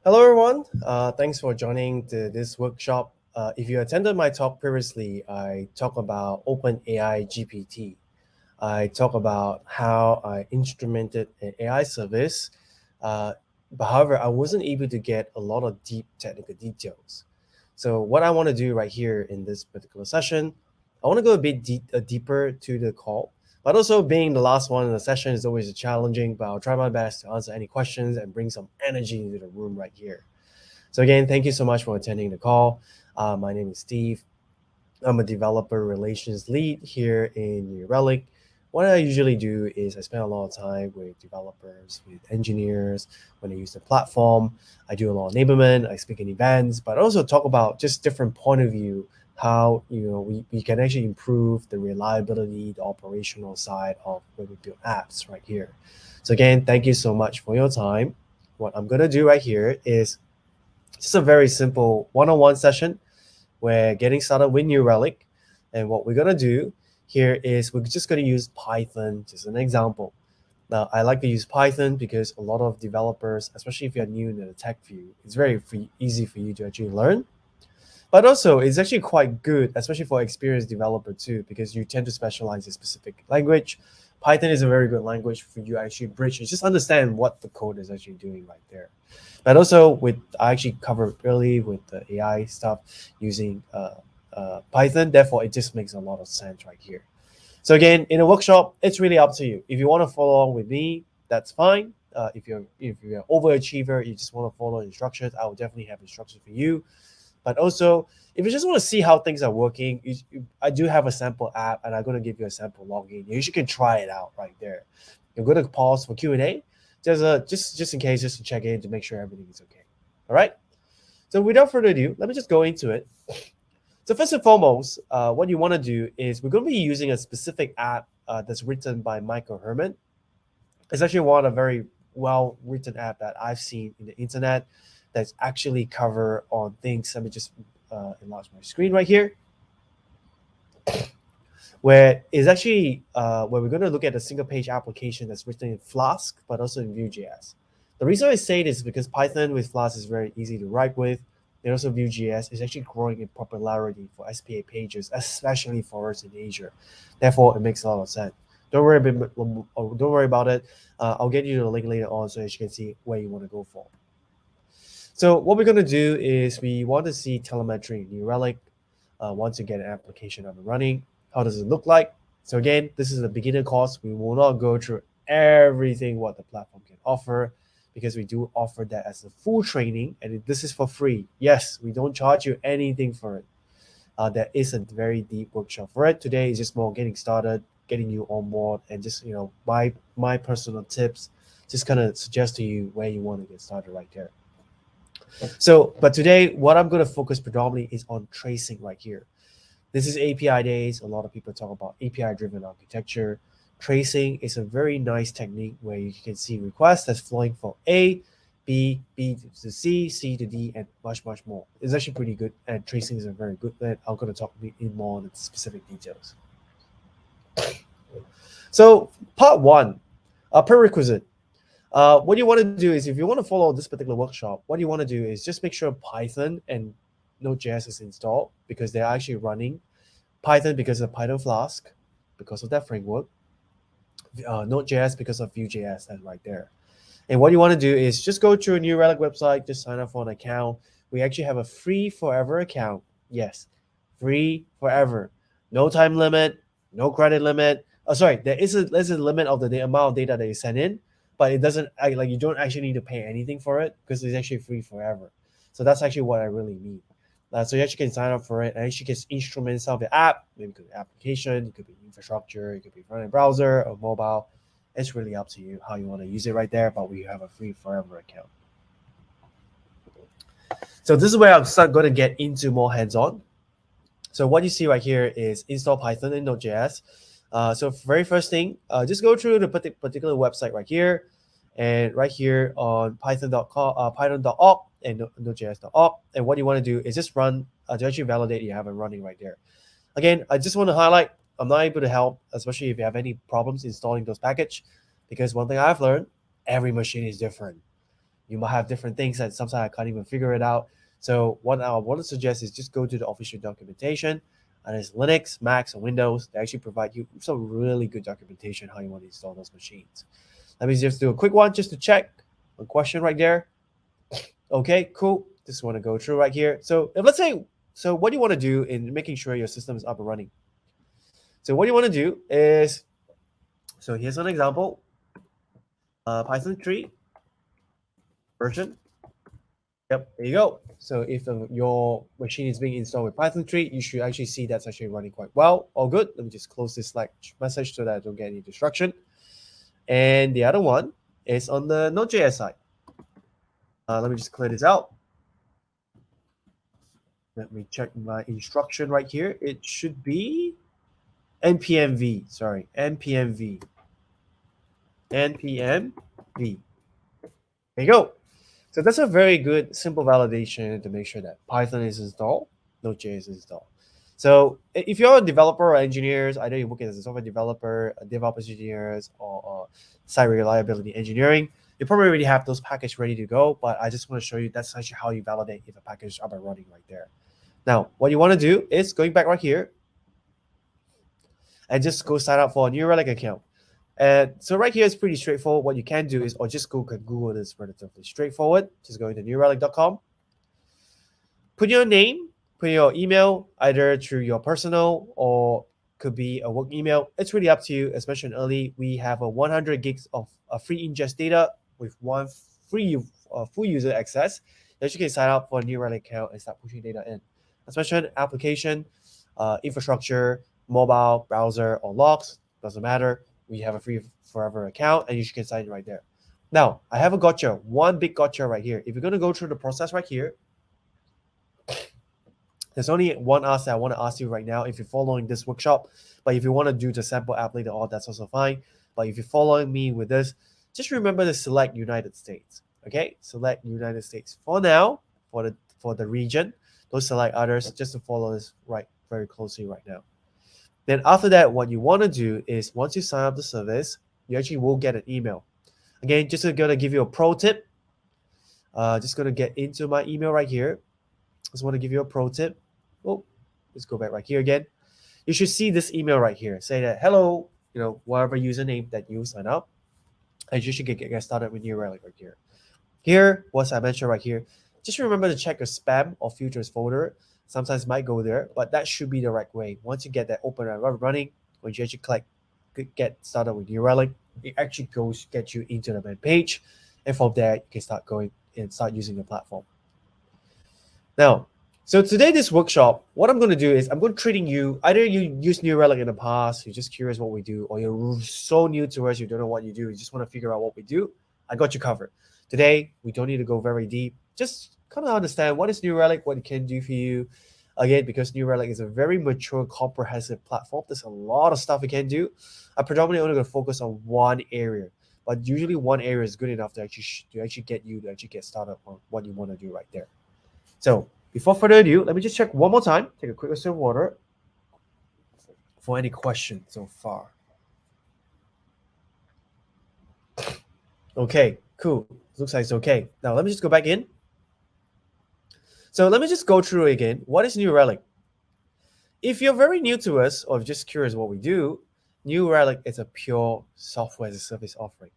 Hello, everyone. Thanks for joining this workshop. If you attended my talk previously, I talk about OpenAI GPT. I talk about how I instrumented an AI service. Uh, but however, I wasn't able to get a lot of deep technical details. So what I want to do right here in this particular session, I want to go a bit deeper to the call. But also being the last one in the session is always challenging, but I'll try my best to answer any questions and bring some energy into the room right here. So again, thank you so much for attending the call. My name is Steve. I'm a developer relations lead here in New Relic. What I usually do is I spend a lot of time with developers, with engineers when they use the platform. I do a lot of enablement. I speak in events, but also talk about just different point of view, how we can actually improve the reliability, the operational side of when we build apps right here. So again, thank you so much for your time. What I'm gonna do right here is just a very simple one-on-one session. We're getting started with New Relic. And what we're going to do here is we're just going to use Python, just an example. Now, I like to use Python because a lot of developers, especially if you're new in the tech view, it's very easy for you to actually learn. But also, it's actually quite good, especially for experienced developer too, because you tend to specialize in specific language. Python is a very good language for you to actually bridge and just understand what the code is actually doing right there. But also, with I actually covered early with the AI stuff using Python. Therefore, it just makes a lot of sense right here. So again, in a workshop, it's really up to you. If you want to follow along with me, that's fine. If you're an overachiever, you just want to follow instructions, I will definitely have instructions for you. But also, if you just want to see how things are working, I do have a sample app, and I'm going to give you a sample login. You can try it out right there. You're going to pause for Q&A, just in case, just to check in to make sure everything is okay. All right. So without further ado, let me just go into it. So first and foremost, what you want to do is we're going to be using a specific app that's written by Michael Herman. It's actually one of a very well written app that I've seen in the internet that's actually cover on things. Let me just enlarge my screen right here, where it's actually where we're going to look at a single page application that's written in Flask, but also in Vue.js. The reason I say this is because Python with Flask is very easy to write with. And also Vue.js is actually growing in popularity for SPA pages, especially for us in Asia. Therefore, it makes a lot of sense. Don't worry about it. I'll get you the link later on so that you can see where you want to go for. So what we're going to do is we want to see telemetry in New Relic. Want to get an application up and running. How does it look like? So again, this is a beginner course. We will not go through everything what the platform can offer, because we do offer that as a full training, and this is for free. Yes, we don't charge you anything for it. There is a very deep workshop for it. Today is just more getting started, getting you on board, and just my personal tips, just kind of suggest to you where you want to get started right there. So, but today, what I'm going to focus predominantly is on tracing right here. This is API days. A lot of people talk about API-driven architecture. Tracing is a very nice technique where you can see requests that's flowing from A, B to C, C to D, and much, much more. It's actually pretty good, and tracing is a very good thing. I'm going to talk in more on the specific details. So, part one, a prerequisite. What you want to do is, if you want to follow this particular workshop, what you want to do is just make sure Python and Node.js is installed, because they're actually running. Python because of Python Flask, because of that framework. Node.js because of Vue.js, that's right there. And what you want to do is just go to a New Relic website, just sign up for an account. We actually have a free forever account. Yes, free forever. No time limit, no credit limit. Oh, sorry, there's a limit of the amount of data that you send in, but it doesn't like you don't actually need to pay anything for it, because it's actually free forever. So that's actually what I really mean. So you actually can sign up for it and actually can instrument some of the app. Maybe it could be application, it could be infrastructure, it could be front-end browser or mobile. It's really up to you how you want to use it right there, but we have a free forever account. So this is where I'm going to get into more hands-on. So what you see right here is install Python and Node.js. So very first thing, just go through the particular website right here, and right here on python.com, python.org and node.js.org. And what you want to do is just run to actually validate you have it running right there. Again, I just want to highlight, I'm not able to help, especially if you have any problems installing those packages, because one thing I've learned, every machine is different. You might have different things that sometimes I can't even figure it out. So what I want to suggest is just go to the official documentation. And it's Linux, Macs, and Windows. They actually provide you some really good documentation how you want to install those machines. Let me just do a quick one just to check. A question right there. Okay, cool. Just want to go through right here. So if let's say, so what you want to do in making sure your system is up and running. So what you want to do is, so here's an example. Python 3 version. Yep, there you go. So if your machine is being installed with Python 3, you should actually see that's actually running quite well. All good. Let me just close this Slack message so that I don't get any distraction. And the other one is on the Node.js side. Let me just clear this out. Let me check my instruction right here. It should be npmv. Sorry, npmv. npmv. There you go. So that's a very good, simple validation to make sure that Python is installed, Node.js is installed. So if you're a developer or engineers, either you're working as a software developer, a DevOps engineers, or site reliability engineering, you probably already have those packages ready to go. But I just want to show you that's actually how you validate if a package is up and running right there. Now, what you want to do is going back right here and just go sign up for a new Relic account. And so right here is pretty straightforward. What you can do is, or just go Google this relatively straightforward. Just go into newrelic.com. Put your name, put your email, either through your personal or could be a work email. It's really up to you. As mentioned earlier, we have a 100 gigs of free ingest data with one free full user access that you can sign up for a new Relic account and start pushing data in. As mentioned, application, infrastructure, mobile, browser, or logs, doesn't matter. We have a free forever account and you can sign it right there. Now, I have a gotcha, one big gotcha right here. If you're going to go through the process right here, there's only one ask that I want to ask you right now if you're following this workshop. But if you want to do the sample app later on, that's also fine. But if you're following me with this, just remember to select United States. Okay, select United States for now, for the region. Don't select others, just to follow this right very closely right now. Then after that, what you want to do is once you sign up the service, you actually will get an email. Again, just going to give you a pro tip. Just going to get into my email right here. Just want to give you a pro tip. Oh, let's go back right here again. You should see this email right here. Say that, hello, whatever username that you sign up. And you should get started with New Relic right here. Here, what I mentioned right here, just remember to check your spam or futures folder. Sometimes it might go there, but that should be the right way. Once you get that open and running, when you actually click get started with New Relic, it actually get you into the main page. And from there, you can start going and start using the platform. Now, so today, this workshop, what I'm going to do is I'm going to treating you, either you used New Relic in the past, you're just curious what we do, or you're so new to us, you don't know what you do, you just want to figure out what we do, I got you covered. Today, we don't need to go very deep. Just kind of understand what is New Relic, what it can do for you. Again, because New Relic is a very mature, comprehensive platform, there's a lot of stuff it can do. I'm predominantly only going to focus on one area, but usually one area is good enough to actually get you to actually get started on what you want to do right there. So before further ado, let me just check one more time. Take a quick sip of water for any questions so far. Okay, cool. Looks like it's okay. Now let me just go back in. So let me just go through again. What is New Relic? If you're very new to us or just curious what we do, New Relic is a pure software as a service offering.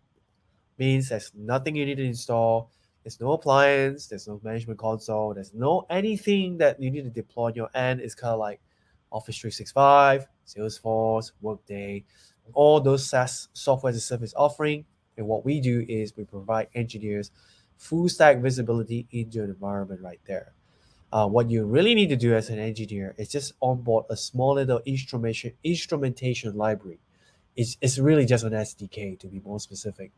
Means there's nothing you need to install. There's no appliance. There's no management console. There's no anything that you need to deploy on your end. It's kind of like Office 365, Salesforce, Workday, all those SaaS software as a service offering. And what we do is we provide engineers full stack visibility into an environment right there. What you really need to do as an engineer is just onboard a small little instrumentation library. It's really just an SDK to be more specific.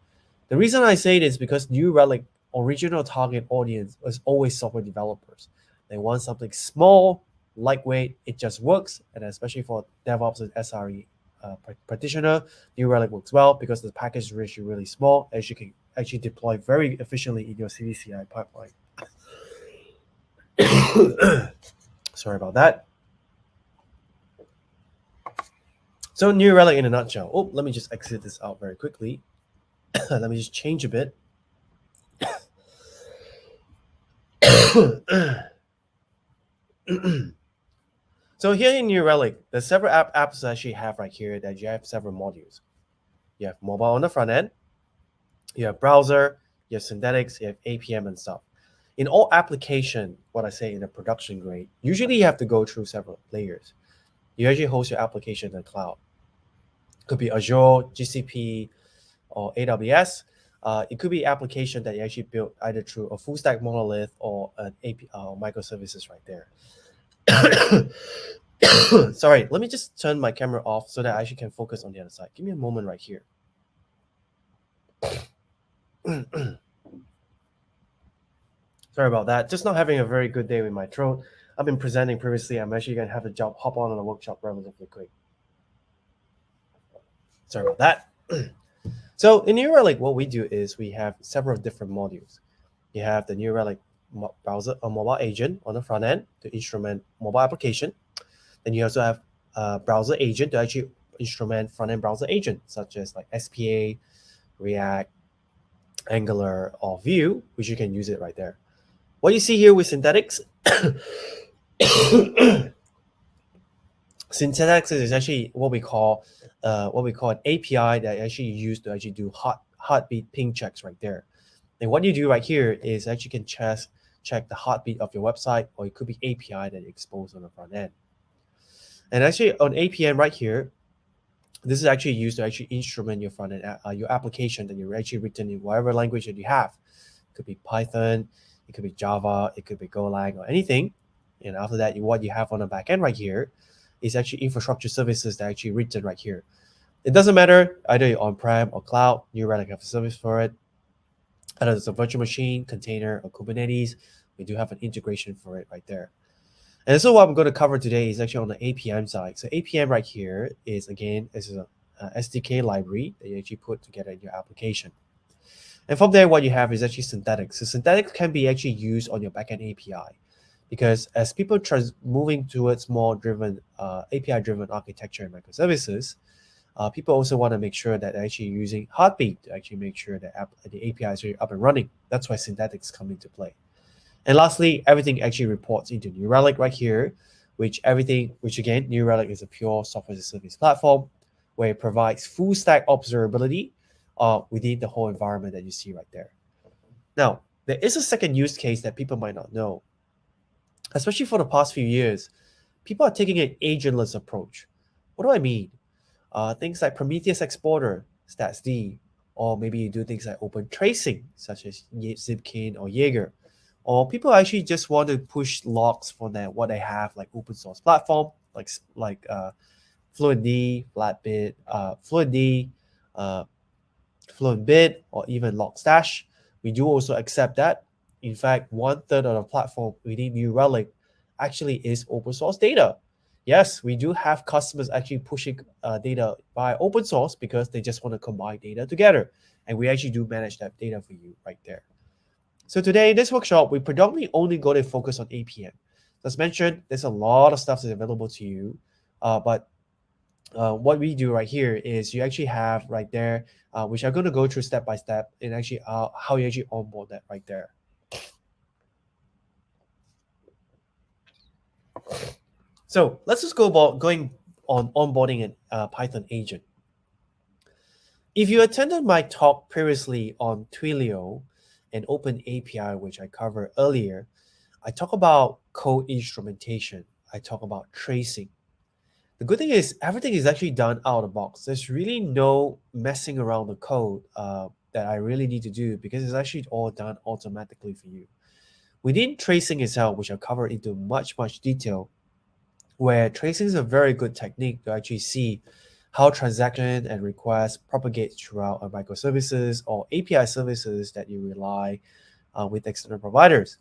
The reason I say this is because New Relic original target audience was always software developers. They want something small, lightweight, it just works, and especially for DevOps and SRE practitioner, New Relic works well because the package is actually really small, as you can actually deploy very efficiently in your CI pipeline. Sorry about that. So New Relic in a nutshell. Oh, let me just exit this out very quickly. Let me just change a bit. So here in New Relic, the several apps actually have right here that you have several modules. You have mobile on the front end, you have browser, you have synthetics, you have APM and stuff. In all application, what I say in the production grade, usually you have to go through several layers. You actually host your application in the cloud. Could be Azure, GCP, or AWS. It could be application that you actually built either through a full stack monolith or an API microservices right there. Sorry, let me just turn my camera off so that I actually can focus on the other side. Give me a moment right here. Sorry about that. Just not having a very good day with my throat. I've been presenting previously. I'm actually going to have to hop on a workshop relatively quick. Sorry about that. So in New Relic, what we do is we have several different modules. You have the New Relic browser or mobile agent on the front end to instrument mobile application. Then you also have a browser agent to actually instrument front-end browser agent, such as like SPA, React, Angular, or Vue, which you can use it right there. What you see here with synthetics, synthetics is actually what we call an API that actually used to actually do heartbeat ping checks right there. And what you do right here is actually can check the heartbeat of your website, or it could be API that you expose on the front end. And actually on APM right here, this is actually used to actually instrument your front end, your application that you're actually written in whatever language that you have. It could be Python, it could be Java, it could be Golang or anything. And after that, what you have on the back end right here is actually infrastructure services that are actually written right here. It doesn't matter either you're on-prem or cloud, New Relic have a service for it. Either it's a virtual machine, container, or Kubernetes, we do have an integration for it right there. And so what I'm going to cover today is actually on the APM side. So APM right here is, again, this is a SDK library that you actually put together in your application. And from there, what you have is actually synthetics. So synthetics can be actually used on your backend API, because as people moving towards more API-driven architecture and microservices, people also want to make sure that they're actually using Heartbeat to actually make sure that the API is really up and running. That's why synthetics come into play. And lastly, everything actually reports into New Relic right here, which again, New Relic is a pure software as a service platform where it provides full stack observability within the whole environment that you see right there. Now, there is a second use case that people might not know. Especially for the past few years, people are taking an agentless approach. What do I mean? Things like Prometheus Exporter, StatsD, or maybe you do things like open tracing, such as Zipkin or Jaeger. Or people actually just want to push logs for what they have, like open source platform, like FluentD, Flatbit, FluentD, FluentBit, or even Logstash. We do also accept that. In fact, 1/3 of the platform within New Relic actually is open source data. Yes, we do have customers actually pushing data by open source because they just want to combine data together. And we actually do manage that data for you right there. So today in this workshop, we predominantly only going to focus on APM. As mentioned, there's a lot of stuff that's available to you. But what we do right here is you actually have right there, which I'm going to go through step by step, and actually how you actually onboard that right there. So let's just go about going on onboarding a Python agent. If you attended my talk previously on Twilio and Open API, which I covered earlier, I talk about code instrumentation. I talk about tracing. The good thing is everything is actually done out of the box. There's really no messing around the code that I really need to do, because it's actually all done automatically for you. Within tracing itself, which I'll cover into much detail, where tracing is a very good technique to actually see how transaction and requests propagate throughout a microservices or API services that you rely with external providers,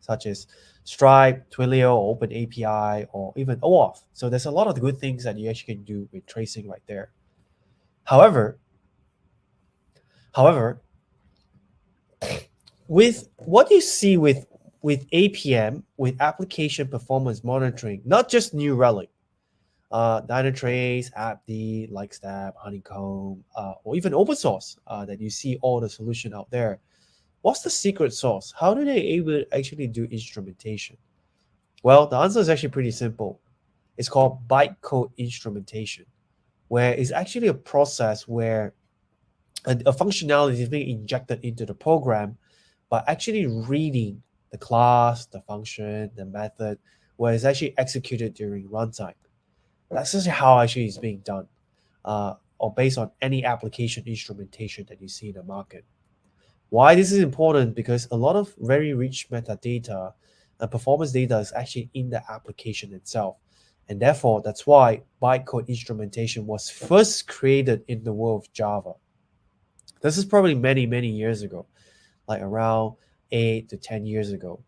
such as Stripe, Twilio, or Open API, or even OAuth. So there's a lot of good things that you actually can do with tracing right there. However, with what you see with APM, with application performance monitoring, not just New Relic, Dynatrace, AppD, Lightstep, Honeycomb, or even open source that you see all the solution out there. What's the secret sauce? How do they able to actually do instrumentation? Well, the answer is actually pretty simple. It's called bytecode instrumentation, where it's actually a process where a functionality is being injected into the program by actually reading the class, the function, the method, where it's actually executed during runtime. That's just how actually it's being done, or based on any application instrumentation that you see in the market. Why this is important? Because a lot of very rich metadata and performance data is actually in the application itself. And therefore, that's why bytecode instrumentation was first created in the world of Java. This is probably many, many years ago, like around 8 to 10 years ago.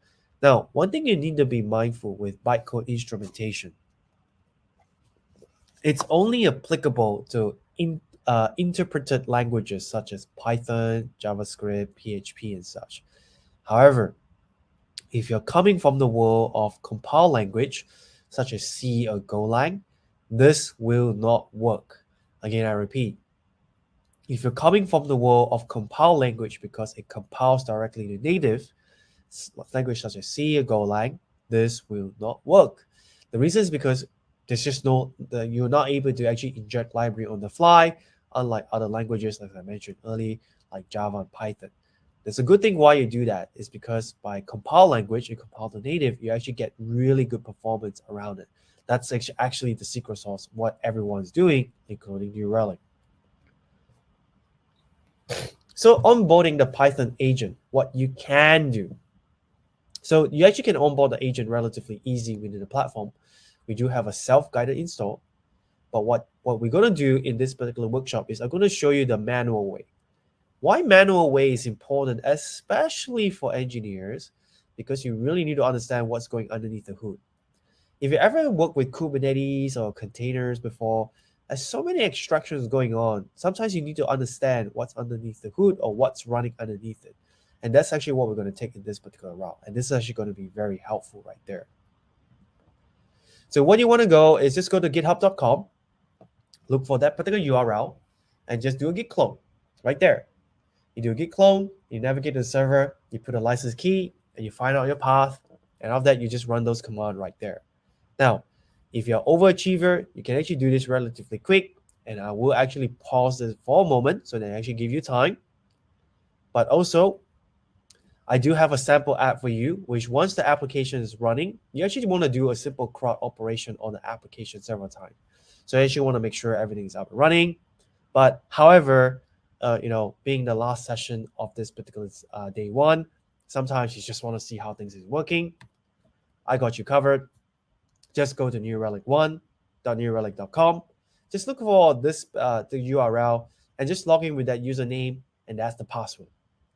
Now, one thing you need to be mindful with bytecode instrumentation, it's only applicable to interpreted languages such as Python, JavaScript, PHP, and such. However, if you're coming from the world of compiled language, such as C or Golang, this will not work. Again, I repeat, if you're coming from the world of compiled language because it compiles directly to native language such as C or Golang, this will not work. The reason is because there's just you're not able to actually inject library on the fly, unlike other languages, as I mentioned earlier, like Java and Python. There's a good thing why you do that is because by compile language, you compile to native, you actually get really good performance around it. That's actually the secret sauce, what everyone's doing, including New Relic. So onboarding the Python agent, what you can do. So you actually can onboard the agent relatively easy within the platform. We do have a self-guided install, but what we're going to do in this particular workshop is I'm going to show you the manual way. Why manual way is important, especially for engineers, because you really need to understand what's going underneath the hood. If you ever worked with Kubernetes or containers before, there's so many extractions going on. Sometimes you need to understand what's underneath the hood or what's running underneath it. And that's actually what we're going to take in this particular route. And this is actually going to be very helpful right there. So what you want to go is just go to github.com, look for that particular URL, and just do a Git clone right there. You do a Git clone, you navigate to the server, you put a license key, and you find out your path. And after that, you just run those commands right there. Now, if you're an overachiever, you can actually do this relatively quick. And I will actually pause this for a moment so that I actually give you time. But also, I do have a sample app for you, which once the application is running, you actually want to do a simple CRUD operation on the application several times. So you actually want to make sure everything is up and running. But however, being the last session of this particular day one, sometimes you just want to see how things is working. I got you covered. Just go to newrelic1.newrelic.com. Just look for this the URL and just log in with that username, and that's the password.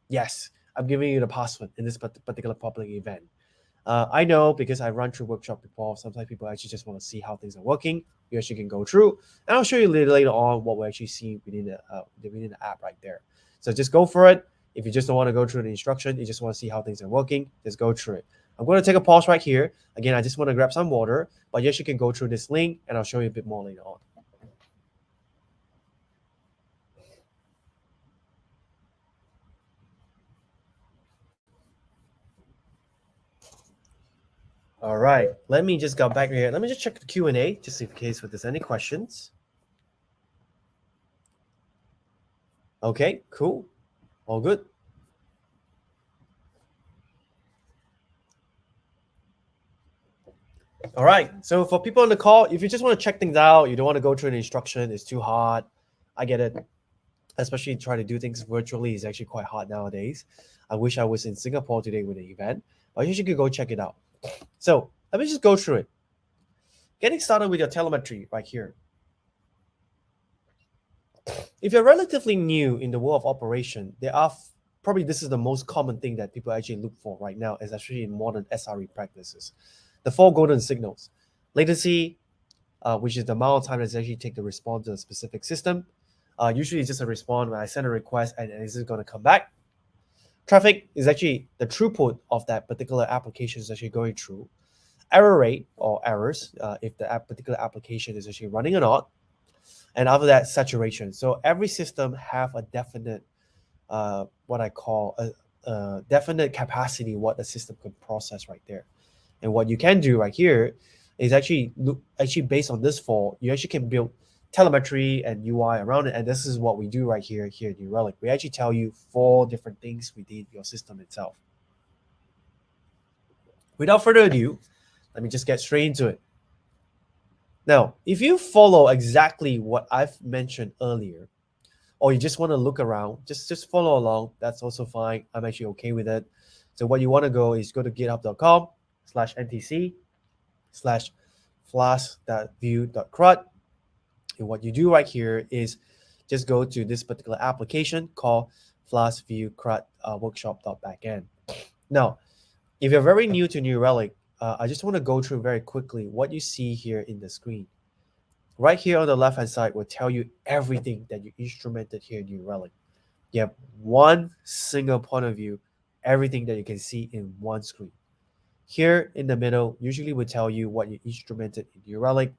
Yes, I'm giving you the password in this particular public event. I know because I run through workshop before. Sometimes people actually just want to see how things are working. You actually can go through, and I'll show you later on what we actually see within the app right there. So just go for it. If you just don't want to go through the instruction, you just want to see how things are working, just go through it. I'm going to take a pause right here. Again, I just want to grab some water, but yes, you can go through this link, and I'll show you a bit more later on. All right, let me just go back here. Let me just check the Q&A just in case if there's any questions. Okay, cool. All good. All right, so for people on the call, if you just want to check things out, you don't want to go through an instruction, it's too hard. I get it. Especially trying to do things virtually is actually quite hard nowadays. I wish I was in Singapore today with the event, but you should go check it out. So let me just go through it. Getting started with your telemetry right here. If you're relatively new in the world of operation, there are probably this is the most common thing that people actually look for right now, especially in modern SRE practices. The four golden signals: latency, which is the amount of time that actually take to respond to a specific system. Usually it's just a response when I send a request and is it going to come back. Traffic is actually the throughput of that particular application is actually going through. Error rate or errors, if the particular application is actually running or not. And after that, saturation. So every system have a definite, what I call a definite capacity what the system can process right there. And what you can do right here is actually based on this fall, you actually can build telemetry and UI around it. And this is what we do right here in New Relic. We actually tell you 4 different things within your system itself. Without further ado, let me just get straight into it. Now, if you follow exactly what I've mentioned earlier, or you just want to look around, just follow along. That's also fine. I'm actually okay with it. So what you want to go is go to github.com/ntc/flask.view.crud. And what you do right here is just go to this particular application called FlaskViewcrud workshop.backend. Now, if you're very new to New Relic, I just want to go through very quickly what you see here in the screen. Right here on the left-hand side will tell you everything that you instrumented here in New Relic. You have one single point of view, everything that you can see in one screen. Here in the middle, usually will tell you what you instrumented in New Relic.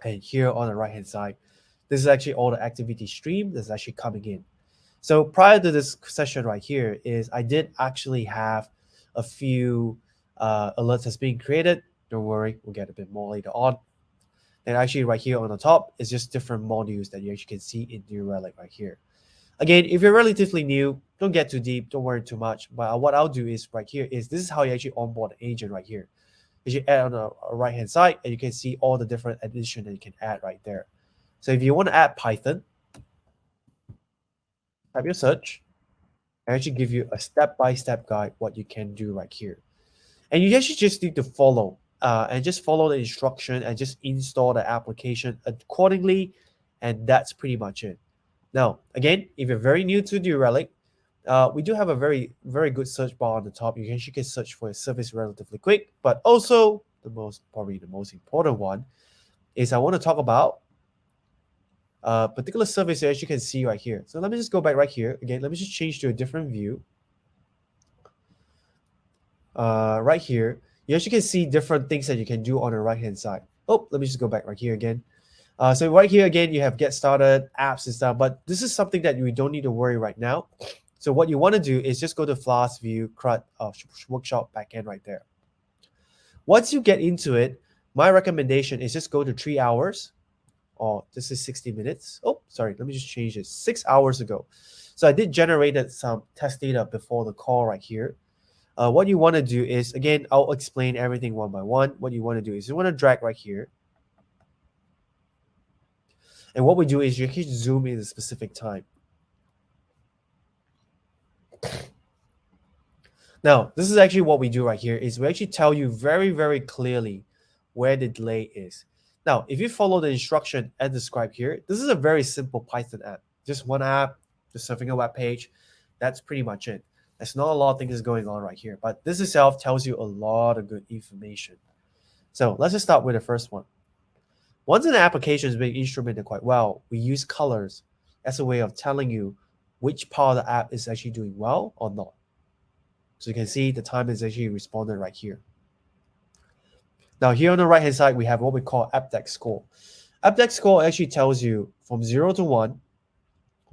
And here on the right-hand side, this is actually all the activity stream that's actually coming in. So prior to this session right here is I did actually have a few alerts that's being created. Don't worry, we'll get a bit more later on. And actually right here on the top is just different modules that you actually can see in New Relic right here. Again, if you're relatively new, don't get too deep, don't worry too much. But what I'll do is right here is this is how you actually onboard an agent right here. You add on the right-hand side, and you can see all the different addition that you can add right there. So if you want to add Python, type your search, and actually give you a step-by-step guide what you can do right here. And you actually just need to follow and just follow the instruction and just install the application accordingly, and that's pretty much it. Now, again, if you're very new to New Relic, we do have a very, very good search bar on the top. You actually can search for a service relatively quick, but also probably the most important one is I want to talk about a particular service that you can see right here. So let me just go back right here. Again, let me just change to a different view. Right here, you actually can see different things that you can do on the right-hand side. Oh, let me just go back right here again. So right here again, you have get started, apps and stuff, but this is something that we don't need to worry right now. So what you want to do is just go to FlaskViewcrud workshop backend right there. Once you get into it, my recommendation is just go to 3 hours. Oh, this is 60 minutes. Oh, sorry, let me just change it. 6 hours ago. So I did generate some test data before the call right here. What you want to do is, again, I'll explain everything one by one. What you want to do is you want to drag right here. And what we do is you can zoom in a specific time. Now, this is actually what we do right here is we actually tell you very, very clearly where the delay is. Now, if you follow the instruction as described here, this is a very simple Python app. Just one app, just serving a web page. That's pretty much it. There's not a lot of things going on right here, but this itself tells you a lot of good information. So let's just start with the first one. Once an application is being instrumented quite well, we use colors as a way of telling you which part of the app is actually doing well or not. So you can see the time is actually responded right here. Now here on the right hand side, we have what we call Apidays score. Apidays score actually tells you from 0 to 1,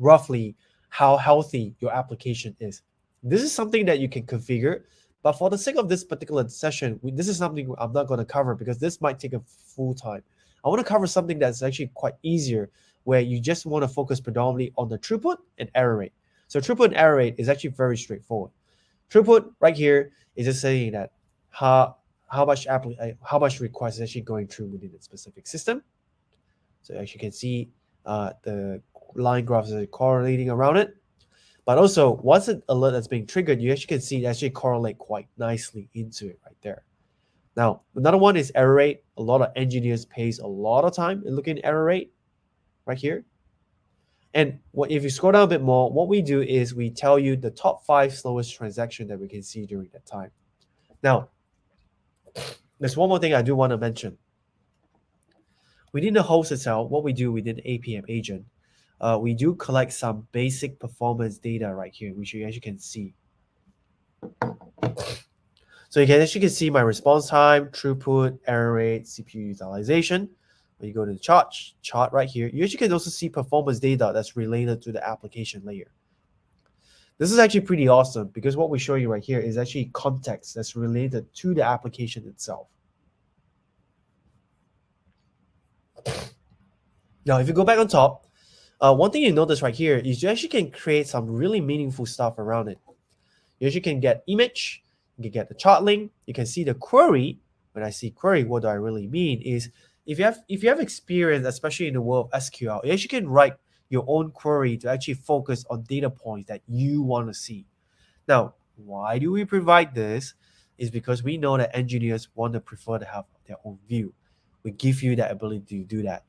roughly how healthy your application is. This is something that you can configure, but for the sake of this particular session, this is something I'm not going to cover because this might take a full time. I want to cover something that's actually quite easier, where you just want to focus predominantly on the throughput and error rate. So throughput and error rate is actually very straightforward. Throughput right here is just saying that how much request is actually going through within the specific system. So as you can see, the line graphs are correlating around it. But also, once an alert that's being triggered, you actually can see it actually correlate quite nicely into it right there. Now, another one is error rate. A lot of engineers pays a lot of time in looking at error rate right here. And if you scroll down a bit more, what we do is we tell you the top 5 slowest transaction that we can see during that time. Now, there's one more thing I do want to mention. Within the host itself, what we do within the APM agent, we do collect some basic performance data right here, which you actually can see. So you can actually see my response time, throughput, error rate, CPU utilization. When you go to the chart right here, you actually can also see performance data that's related to the application layer. This is actually pretty awesome because what we show you right here is actually context that's related to the application itself. Now, if you go back on top, one thing you notice right here is you actually can create some really meaningful stuff around it. You actually can get image, you can get the chart link, you can see the query. When I see query, what do I really mean is if you have experience, especially in the world of SQL, you actually can write your own query to actually focus on data points that you want to see. Now, why do we provide this? Is because we know that engineers want to prefer to have their own view. We give you that ability to do that.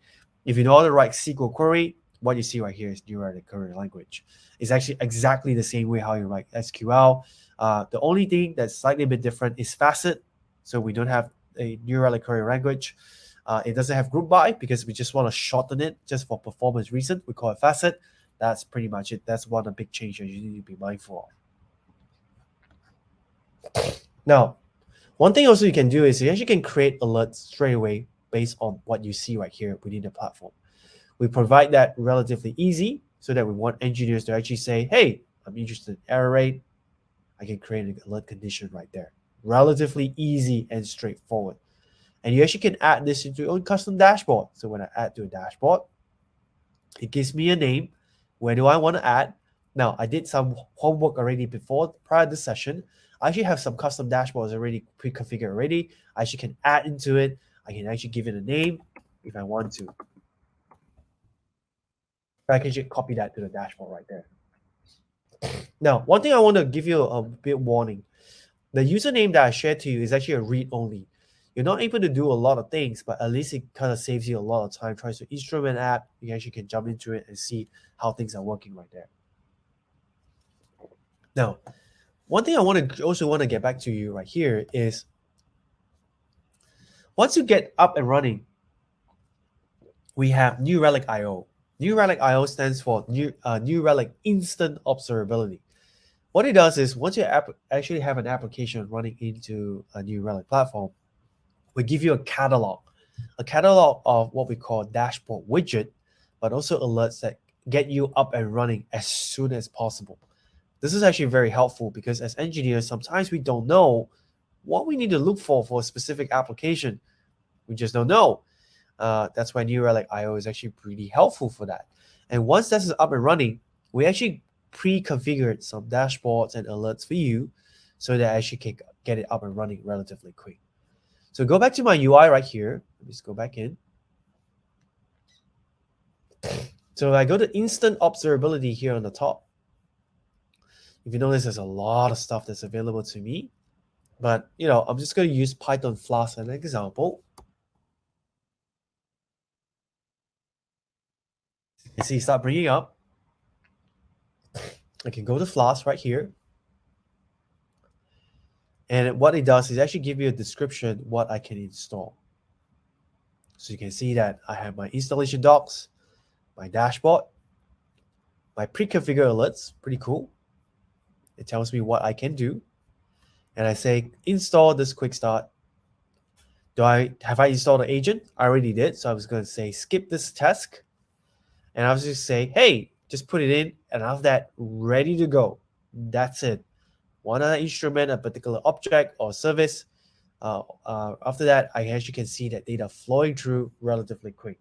If you know how to write SQL query, what you see right here is New Relic query language. It's actually exactly the same way how you write SQL. The only thing that's slightly a bit different is facet. So we don't have a New Relic query language. It doesn't have group by because we just want to shorten it just for performance reason. We call it facet. That's pretty much it. That's one of the big changes you need to be mindful of. Now, one thing also you can do is you actually can create alerts straight away based on what you see right here within the platform. We provide that relatively easy so that we want engineers to actually say, hey, I'm interested in error rate. I can create an alert condition right there. Relatively easy and straightforward. And you actually can add this into your own custom dashboard. So when I add to a dashboard, it gives me a name. Where do I want to add? Now, I did some homework already prior to this session. I actually have some custom dashboards already pre-configured already. I actually can add into it. I can actually give it a name if I want to. I can just copy that to the dashboard right there. Now, one thing I want to give you a bit warning. The username that I shared to you is actually a read-only. You're not able to do a lot of things, but at least it kind of saves you a lot of time trying to instrument app. You actually can jump into it and see how things are working right there. Now, one thing I also want to get back to you right here is once you get up and running, we have New Relic IO. New Relic IO stands for New Relic Instant Observability. What it does is once you actually have an application running into a New Relic platform, we give you a catalog of what we call dashboard widget, but also alerts that get you up and running as soon as possible. This is actually very helpful because as engineers, sometimes we don't know what we need to look for a specific application. We just don't know. That's why New Relic IO is actually pretty helpful for that. And once this is up and running, we actually pre-configured some dashboards and alerts for you so that I actually can get it up and running relatively quick. So go back to my UI right here. Let me just go back in. So I go to instant observability here on the top. If you notice, there's a lot of stuff that's available to me. But, I'm just going to use Python Flask as an example. You see, start bringing up. I can go to Flask right here. And what it does is actually give you a description what I can install. So you can see that I have my installation docs, my dashboard, my pre-configured alerts, pretty cool. It tells me what I can do. And I say, install this quick start. Have I installed an agent? I already did. So I was going to say, skip this task. And I was just say, hey, just put it in. And after that, ready to go. That's it. Want to instrument a particular object or service. After that, I actually can see that data flowing through relatively quick.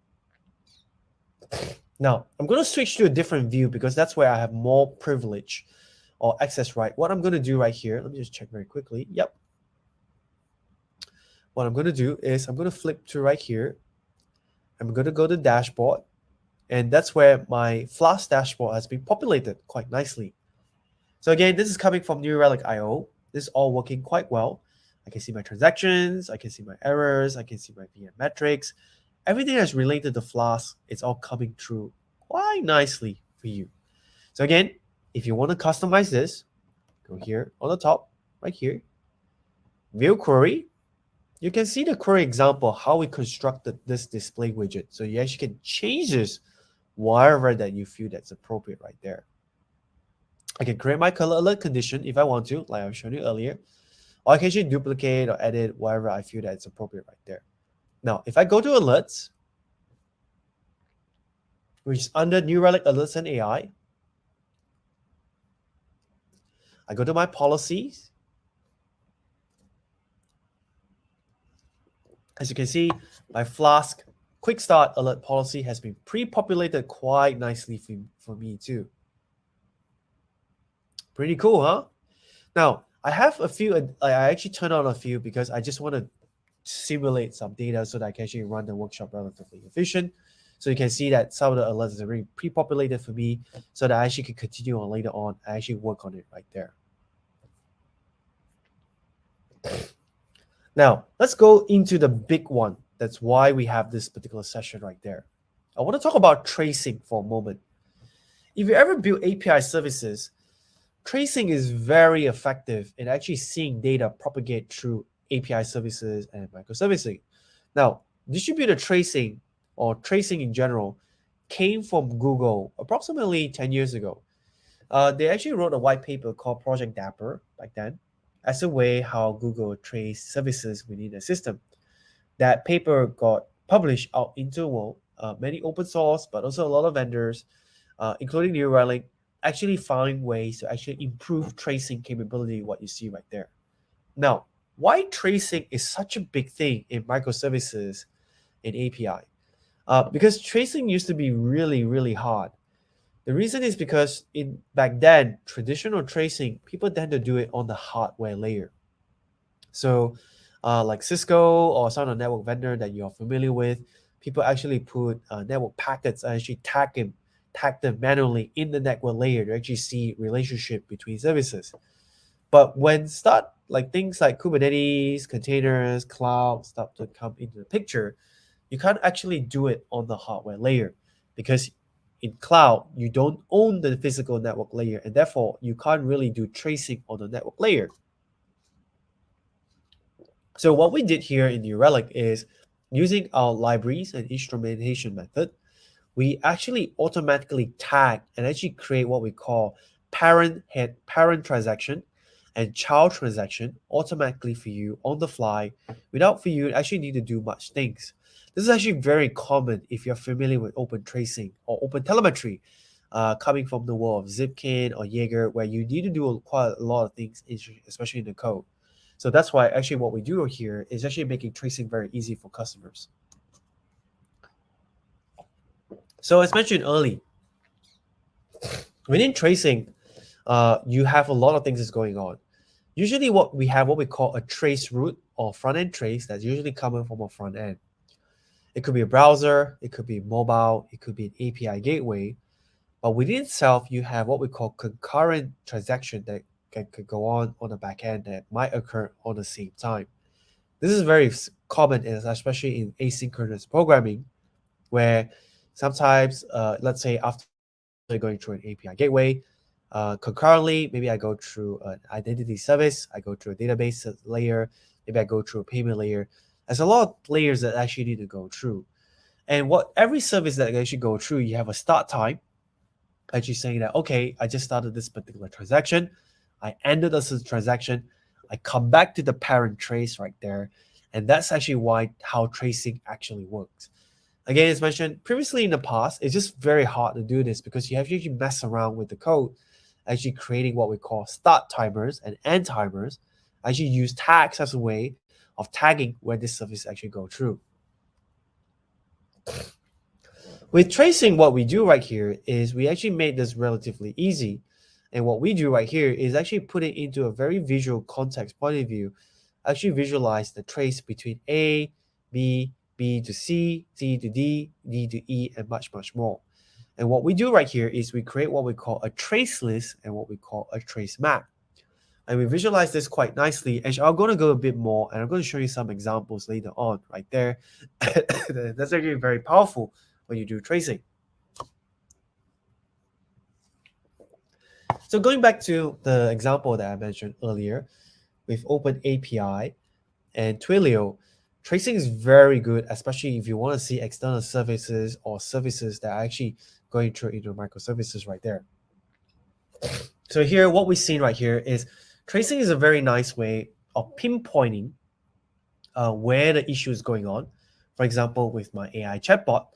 Now, I'm going to switch to a different view because that's where I have more privilege or access right. What I'm going to do right here, let me just check very quickly. Yep. What I'm going to do is I'm going to flip to right here. I'm going to go to dashboard. And that's where my Flask dashboard has been populated quite nicely. So again, this is coming from New Relic IO. This is all working quite well. I can see my transactions. I can see my errors. I can see my VM metrics. Everything that's related to Flask, it's all coming through quite nicely for you. So again, if you want to customize this, go here on the top, right here, view query. You can see the query example, how we constructed this display widget. So you actually can change this wherever that you feel that's appropriate right there. I can create my color alert condition if I want to, like I showed you earlier. Or I can actually duplicate or edit wherever I feel that it's appropriate right there. Now, if I go to alerts, which is under New Relic Alerts and AI, I go to my policies. As you can see, my Flask quick start alert policy has been pre-populated quite nicely for me too. Pretty cool, huh? Now, I have a few, I actually turned on a few because I just want to simulate some data so that I can actually run the workshop relatively efficient. So you can see that some of the alerts are already pre-populated for me so that I actually can continue on later on. I actually work on it right there. Now, let's go into the big one. That's why we have this particular session right there. I want to talk about tracing for a moment. If you ever build API services, tracing is very effective in actually seeing data propagate through API services and microservices. Now, distributed tracing or tracing in general came from Google approximately 10 years ago. They actually wrote a white paper called Project Dapper back then as a way how Google traced services within the system. That paper got published out into the world. Many open source, but also a lot of vendors, including New Relic, actually find ways to actually improve tracing capability, what you see right there. Now, why tracing is such a big thing in microservices and API? Because tracing used to be really, really hard. The reason is because back then, traditional tracing, people tend to do it on the hardware layer. So like Cisco or some of the network vendor that you're familiar with, people actually put network packets and actually tag them manually in the network layer to actually see relationship between services. But when things like Kubernetes, containers, cloud start to come into the picture, you can't actually do it on the hardware layer because in cloud, you don't own the physical network layer, and therefore you can't really do tracing on the network layer. So what we did here in New Relic is using our libraries and instrumentation method, we actually automatically tag and actually create what we call parent transaction and child transaction automatically for you on the fly without for you actually need to do much things. This is actually very common if you're familiar with open tracing or open telemetry, coming from the world of Zipkin or Jaeger, where you need to do quite a lot of things, especially in the code. So that's why actually what we do here is actually making tracing very easy for customers. So as mentioned early, within tracing, you have a lot of things that's going on. Usually what we call a trace route or front-end trace that's usually coming from a front end. It could be a browser, it could be mobile, it could be an API gateway. But within itself, you have what we call concurrent transaction that could go on the back end that might occur on the same time. This is very common, especially in asynchronous programming, where sometimes, let's say after going through an API gateway, concurrently, maybe I go through an identity service, I go through a database layer, maybe I go through a payment layer. There's a lot of layers that actually need to go through. And what every service that actually go through, you have a start time, actually saying that, okay, I just started this particular transaction, I ended this transaction, I come back to the parent trace right there. And that's actually how tracing actually works. Again, as mentioned previously in the past, it's just very hard to do this because you have to actually mess around with the code, actually creating what we call start timers and end timers, actually use tags as a way of tagging where this service actually go through. With tracing, what we do right here is we actually made this relatively easy. And what we do right here is actually put it into a very visual context point of view, actually visualize the trace between A, B, B to C, C to D, D to E, and much, much more. And what we do right here is we create what we call a trace list and what we call a trace map. And we visualize this quite nicely. And I'm going to go a bit more, and I'm going to show you some examples later on right there. That's actually very powerful when you do tracing. So going back to the example that I mentioned earlier with Open API and Twilio, tracing is very good, especially if you want to see external services or services that are actually going through into microservices right there. So here, what we've seen right here is tracing is a very nice way of pinpointing where the issue is going on. For example, with my AI chatbot,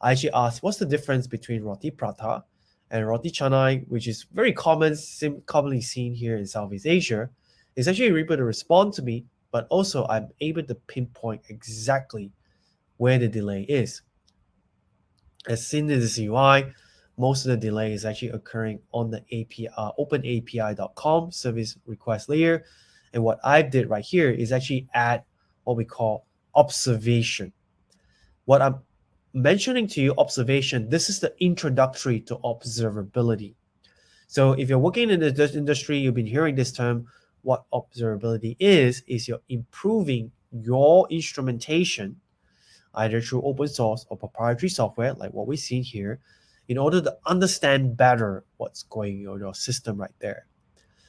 I actually asked, what's the difference between roti prata And roti canai, which is very commonly seen here in Southeast Asia, is actually able to respond to me, but also I'm able to pinpoint exactly where the delay is. As seen in this UI, most of the delay is actually occurring on the API, OpenAPI.com service request layer. And what I did right here is actually add what we call observation. What I'm mentioning to you, observation, this is the introductory to observability. So if you're working in this industry, you've been hearing this term. What observability is you're improving your instrumentation either through open source or proprietary software like what we've seen here in order to understand better what's going on in your system right there.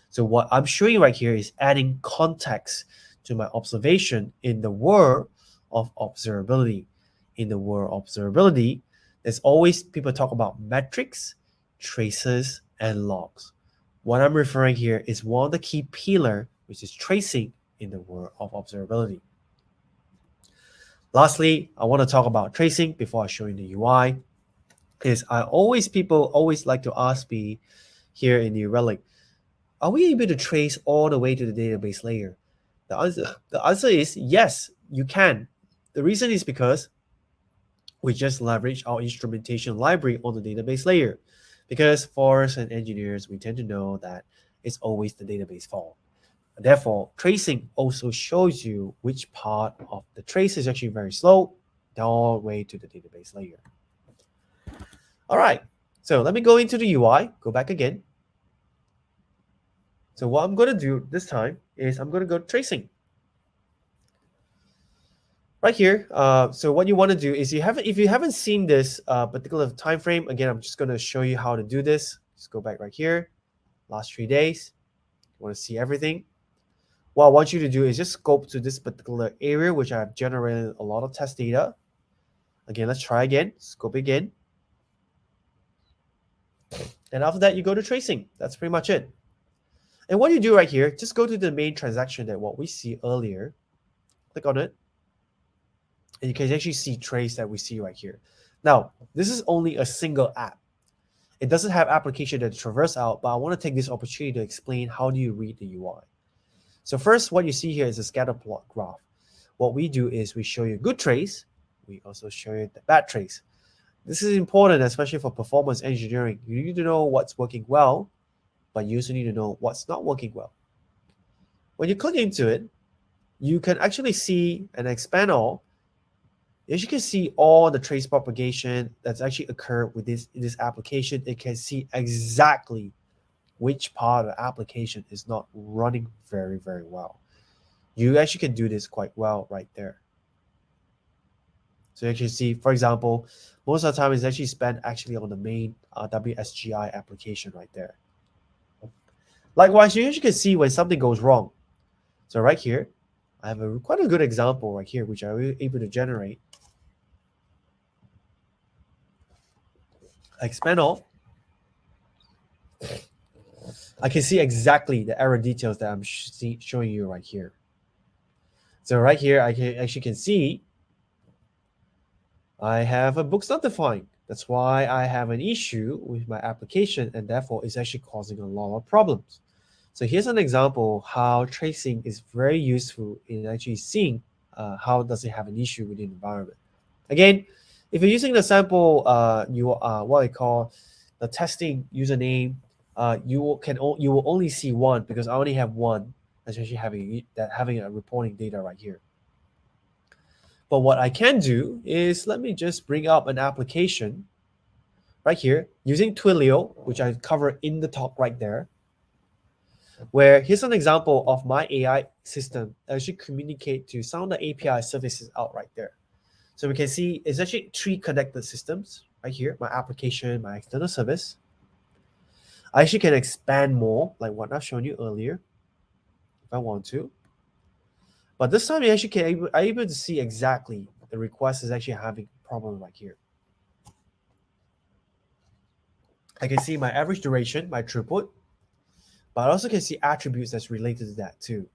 So what I'm showing you right here is adding context to my observation in the world of observability. In the world of observability, there's always people talk about metrics, traces, and logs. What I'm referring here is one of the key pillars, which is tracing in the world of observability. Lastly, I want to talk about tracing before I show you the UI. People always like to ask me here in the Relic, are we able to trace all the way to the database layer? The answer is yes, you can. The reason is because we just leverage our instrumentation library on the database layer. Because for us and engineers, we tend to know that it's always the database fault. Therefore, tracing also shows you which part of the trace is actually very slow, down all the way to the database layer. All right, so let me go into the UI, go back again. So what I'm going to do this time is I'm going to go tracing. Right here, so what you want to do is if you haven't seen this particular time frame, again, I'm just going to show you how to do this. Just go back right here, last 3 days. You want to see everything. What I want you to do is just scope to this particular area, which I've generated a lot of test data. Again, let's try again, scope again. And after that, you go to tracing. That's pretty much it. And what you do right here, just go to the main transaction that what we see earlier. Click on it. And you can actually see trace that we see right here. Now, this is only a single app. It doesn't have application that traverse out, but I want to take this opportunity to explain how do you read the UI. So first, what you see here is a scatter plot graph. What we do is we show you good trace. We also show you the bad trace. This is important, especially for performance engineering. You need to know what's working well, but you also need to know what's not working well. When you click into it, you can actually see and expand all. As you can see all the trace propagation that's actually occurred with this application, it can see exactly which part of the application is not running very, very well. You actually can do this quite well right there. So you actually see, for example, most of the time is actually spent actually on the main WSGI application right there. Likewise, you actually can see when something goes wrong. So right here, I have quite a good example right here, which I was able to generate. I expand all. I can see exactly the error details that I'm showing you right here. So right here, I can see I have a books not defined. That's why I have an issue with my application, and therefore it's actually causing a lot of problems. So here's an example of how tracing is very useful in actually seeing how does it have an issue within the environment. Again, if you're using the sample, what I call the testing username, you will only see one because I only have one that's actually having a reporting data right here. But what I can do is let me just bring up an application right here using Twilio, which I cover in the talk right there, where here's an example of my AI system that actually communicate to some of the API services out right there. So we can see it's actually 3 connected systems right here, my application, my external service. I actually can expand more, like what I've shown you earlier, if I want to. But this time, you actually I'm able to see exactly the request is actually having a problem right here. I can see my average duration, my throughput, but I also can see attributes that's related to that too.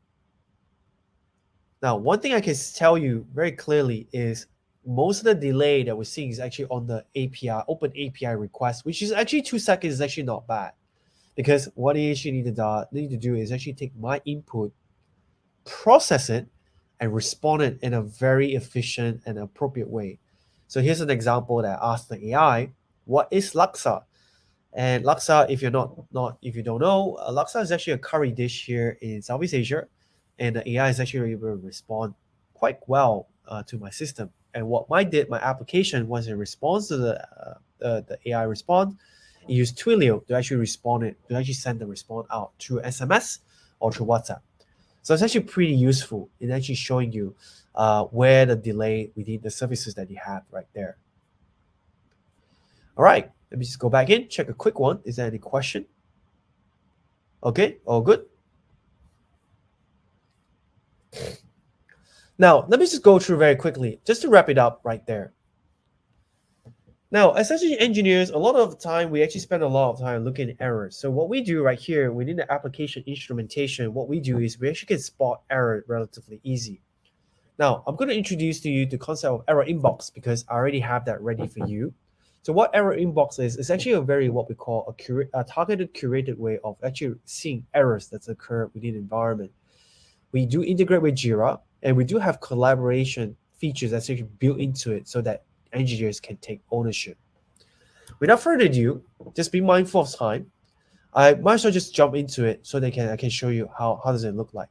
Now, one thing I can tell you very clearly is most of the delay that we're seeing is actually on the API, open API request, which is actually 2 seconds is actually not bad. Because what you actually need to do is actually take my input, process it, and respond it in a very efficient and appropriate way. So here's an example that I asked the AI, what is laksa? And laksa, if you don't know, laksa is actually a curry dish here in Southeast Asia, and the AI is actually able to respond quite well to my system. And what my application, once it responds to the AI response, it used Twilio to actually send the response out through SMS or through WhatsApp. So it's actually pretty useful in actually showing you where the delay within the services that you have right there. All right, let me just go back in, check a quick one. Is there any question? Okay, all good. Now, let me just go through very quickly, just to wrap it up right there. Now, as engineers, a lot of the time, we actually spend a lot of time looking at errors. So what we do right here within the application instrumentation, what we do is we actually can spot error relatively easy. Now, I'm going to introduce to you the concept of error inbox because I already have that ready for you. So what error inbox is actually a very what we call a targeted, curated way of actually seeing errors that occur within the environment. We do integrate with Jira, and we do have collaboration features that's actually built into it so that engineers can take ownership. Without further ado, just be mindful of time. I might as well just jump into it so I can show you how does it look like.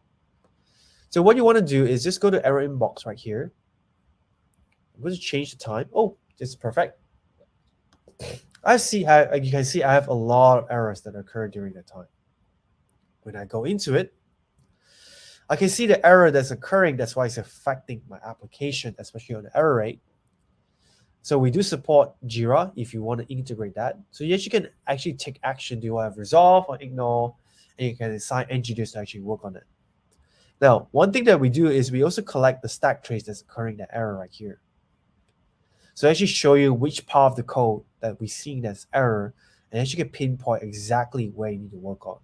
So what you want to do is just go to error inbox right here. I'm going to change the time. Oh, this is perfect. You can see I have a lot of errors that occur during that time. When I go into it, I can see the error that's occurring. That's why it's affecting my application, especially on the error rate. So we do support Jira if you want to integrate that. So yes, you can actually take action. Do you want to resolve or ignore? And you can assign engineers to actually work on it. Now, one thing that we do is we also collect the stack trace that's occurring that error right here. So I actually show you which part of the code that we're seeing that's error, and actually can pinpoint exactly where you need to work on.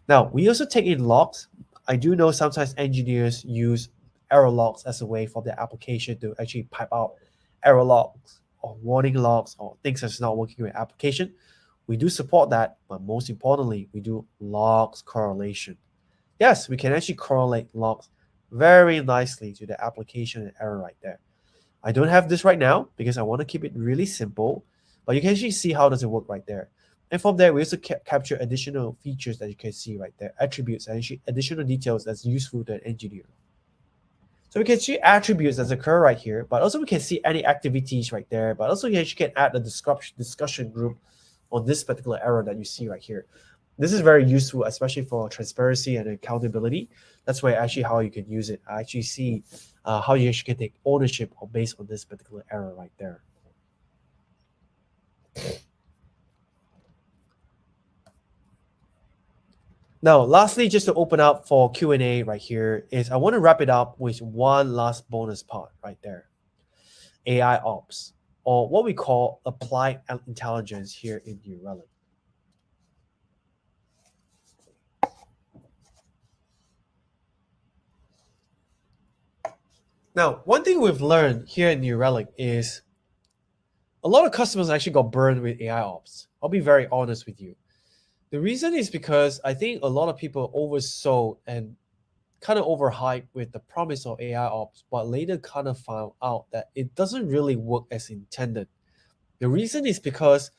Now, we also take in logs. I do know sometimes engineers use error logs as a way for their application to actually pipe out error logs or warning logs or things that's not working with application. We do support that, but most importantly, we do logs correlation. Yes, we can actually correlate logs very nicely to the application and error right there. I don't have this right now because I want to keep it really simple, but you can actually see how does it work right there. And from there, we also capture additional features that you can see right there, attributes, and actually additional details that's useful to an engineer. So we can see attributes that occur right here, but also we can see any activities right there, but also you can add a discussion group on this particular error that you see right here. This is very useful, especially for transparency and accountability. That's why actually how you can use it. I actually see how you actually can take ownership based on this particular error right there. Now, lastly, just to open up for Q&A right here is I want to wrap it up with one last bonus part right there. AI Ops, or what we call applied intelligence here in New Relic. Now, one thing we've learned here in New Relic is a lot of customers actually got burned with AI Ops. I'll be very honest with you. The reason is because I think a lot of people oversold and kind of overhyped with the promise of AI Ops, but later kind of found out that it doesn't really work as intended. The reason is because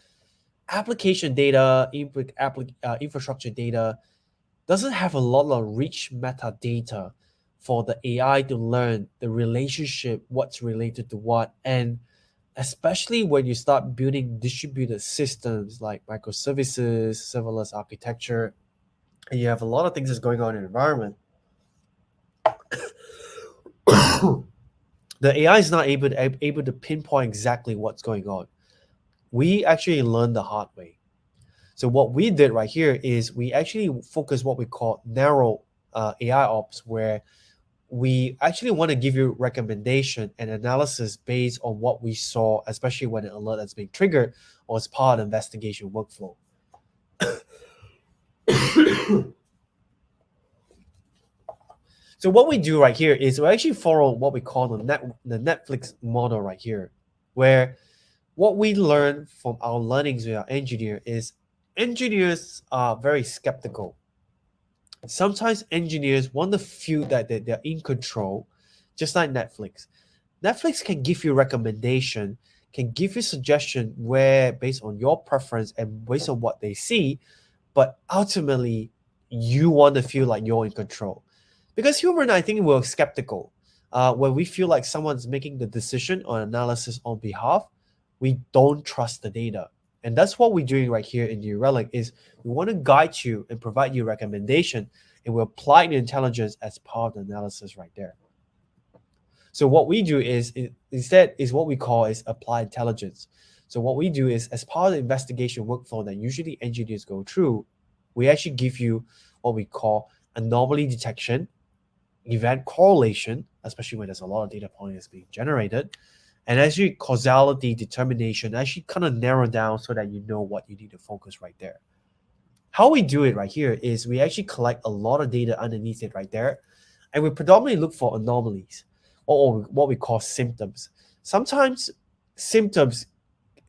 application data, infrastructure data doesn't have a lot of rich metadata for the AI to learn the relationship, what's related to what, and especially when you start building distributed systems like microservices, serverless architecture, and you have a lot of things that's going on in the environment, the AI is not able to pinpoint exactly what's going on. We actually learned the hard way. So what we did right here is we actually focus what we call narrow AI ops, where we actually want to give you recommendation and analysis based on what we saw, especially when an alert has been triggered or as part of investigation workflow. So what we do right here is we actually follow what we call the Netflix model right here, where what we learn from our learnings with our engineer is engineers are very skeptical. Sometimes engineers want to feel that they're in control, just like Netflix. Netflix can give you recommendation, can give you suggestion where based on your preference and based on what they see, but ultimately you want to feel like you're in control. Because human, I think we're skeptical. When we feel like someone's making the decision or analysis on behalf, we don't trust the data. And that's what we're doing right here in New Relic is we want to guide you and provide you recommendation, and we apply the intelligence as part of the analysis right there. So what we do is instead is what we call is applied intelligence. So what we do is as part of the investigation workflow that usually engineers go through, we actually give you what we call anomaly detection, event correlation, especially when there's a lot of data points being generated, and actually causality determination, actually kind of narrow down so that you know what you need to focus right there. How we do it right here is we actually collect a lot of data underneath it right there, and we predominantly look for anomalies or what we call symptoms. Sometimes symptoms,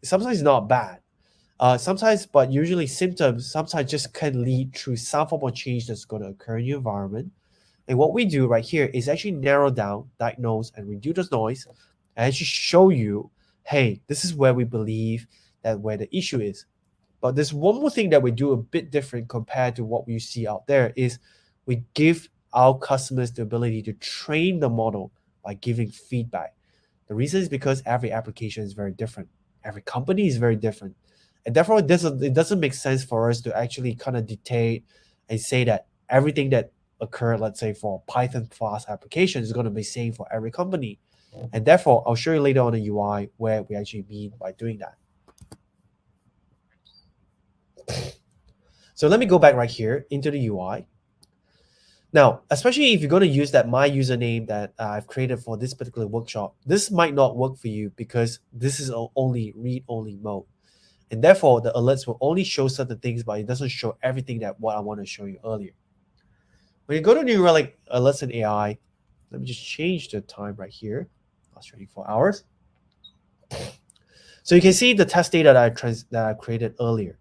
sometimes not bad. Sometimes, but usually symptoms sometimes just can lead to some form of change that's going to occur in your environment. And what we do right here is actually narrow down, diagnose, and reduce the noise, and actually show you, hey, this is where we believe that where the issue is. But there's one more thing that we do a bit different compared to what we see out there is we give our customers the ability to train the model by giving feedback. The reason is because every application is very different. Every company is very different. And therefore, it doesn't make sense for us to actually kind of dictate and say that everything that occurred, let's say, for Python Flask application is going to be same for every company. And therefore, I'll show you later on the UI where we actually mean by doing that. So let me go back right here into the UI. Now, especially if you're going to use that my username that I've created for this particular workshop, this might not work for you because this is only read-only mode. And therefore, the alerts will only show certain things, but it doesn't show everything that what I want to show you earlier. When you go to New Relic Alerts and AI, let me just change the time right here. Last 24 hours. So you can see the test data that I created earlier.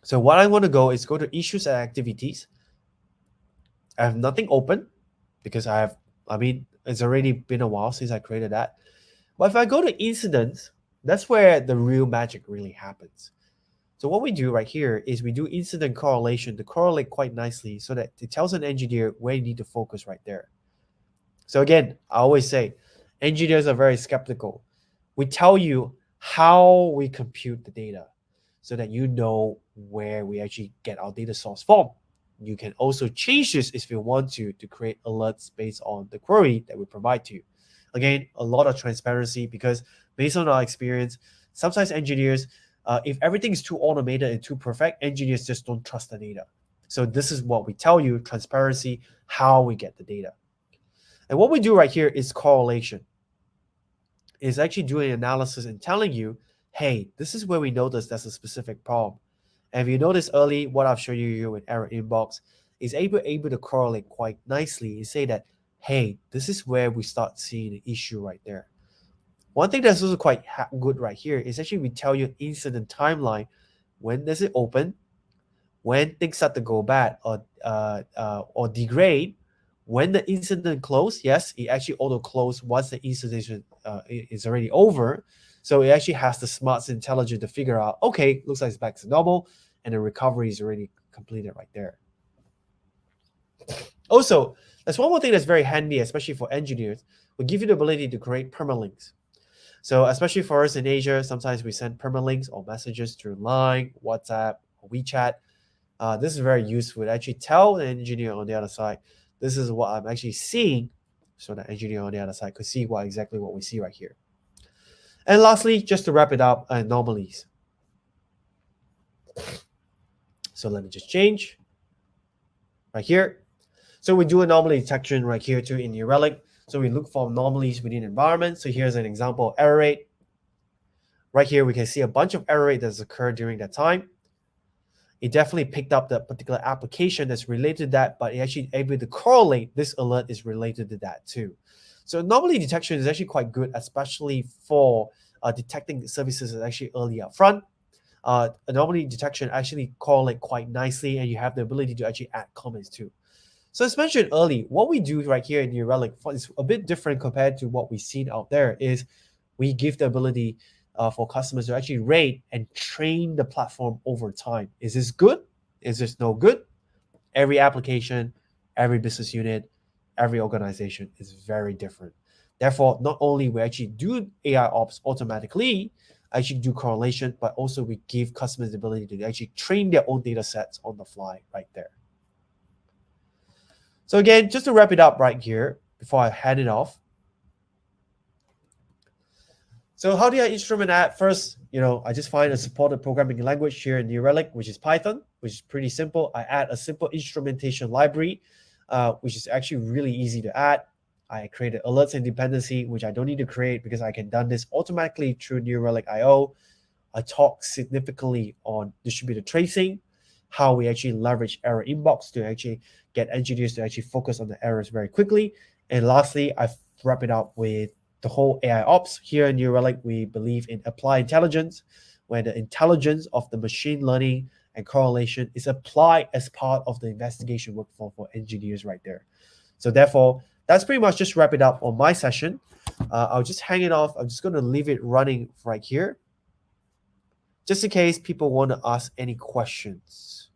So what I want to go is go to issues and activities. I have nothing open because it's already been a while since I created that. But if I go to incidents, that's where the real magic really happens. So what we do right here is we do incident correlation to correlate quite nicely so that it tells an engineer where you need to focus right there. So again, I always say, engineers are very skeptical. We tell you how we compute the data so that you know where we actually get our data source from. You can also change this if you want to create alerts based on the query that we provide to you. Again, a lot of transparency because based on our experience, sometimes engineers, if everything is too automated and too perfect, engineers just don't trust the data. So this is what we tell you, transparency, how we get the data. And what we do right here is correlation. It's actually doing analysis and telling you, hey, this is where we notice there's a specific problem. And if you notice early, what I've shown you with error inbox is able to correlate quite nicely and say that, hey, this is where we start seeing the issue right there. One thing that's also quite good right here is actually we tell you incident timeline. When does it open? When things start to go bad or degrade? When the incident close? Yes, it actually auto close once the incident is already over. So it actually has the smarts intelligence to figure out, okay, looks like it's back to normal, and the recovery is already completed right there. Also, there's one more thing that's very handy, especially for engineers. We give you the ability to create permalinks. So especially for us in Asia, sometimes we send permalinks or messages through Line, WhatsApp, or WeChat. This is very useful to actually tell the engineer on the other side, this is what I'm actually seeing, so the engineer on the other side could see exactly what we see right here. And lastly, just to wrap it up, anomalies. So let me just change right here. So we do anomaly detection right here too in New Relic. So we look for anomalies within environment. So here's an example of error rate. Right here, we can see a bunch of error rate that's occurred during that time. it definitely picked up the particular application that's related to that, but it actually able to correlate this alert is related to that too. So anomaly detection is actually quite good, especially for detecting services that's actually early up front. Anomaly detection actually correlate quite nicely, and you have the ability to actually add comments too. So as mentioned early, what we do right here in New Relic is a bit different compared to what we've seen out there. Is we give the ability for customers to actually rate and train the platform over time. Is this good? Is this no good? Every application, every business unit, every organization is very different. Therefore, not only we actually do AI ops automatically, actually do correlation, but also we give customers the ability to actually train their own data sets on the fly right there. So again, just to wrap it up right here before I hand it off. So how do I instrument that? First, I just find a supported programming language here in New Relic, which is Python, which is pretty simple. I add a simple instrumentation library, which is actually really easy to add. I created alerts and dependency, which I don't need to create because I can done this automatically through New Relic IO. I talk significantly on distributed tracing, how we actually leverage error inbox to actually get engineers to actually focus on the errors very quickly. And lastly, I wrap it up with the whole AI ops. Here in New Relic, we believe in applied intelligence, where the intelligence of the machine learning and correlation is applied as part of the investigation workflow for engineers right there. So therefore, that's pretty much just wrap it up on my session. I'll just hang it off. I'm just going to leave it running right here, just in case people want to ask any questions.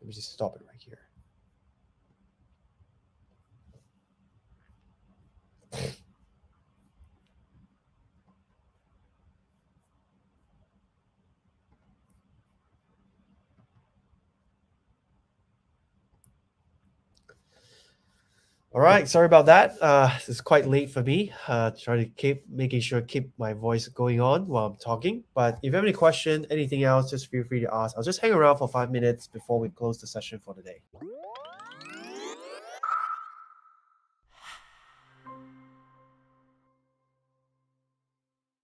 Let me just stop it right here. All right, sorry about that. It's quite late for me. Trying to keep my voice going on while I'm talking. But if you have any question, anything else, just feel free to ask. I'll just hang around for 5 minutes before we close the session for the day.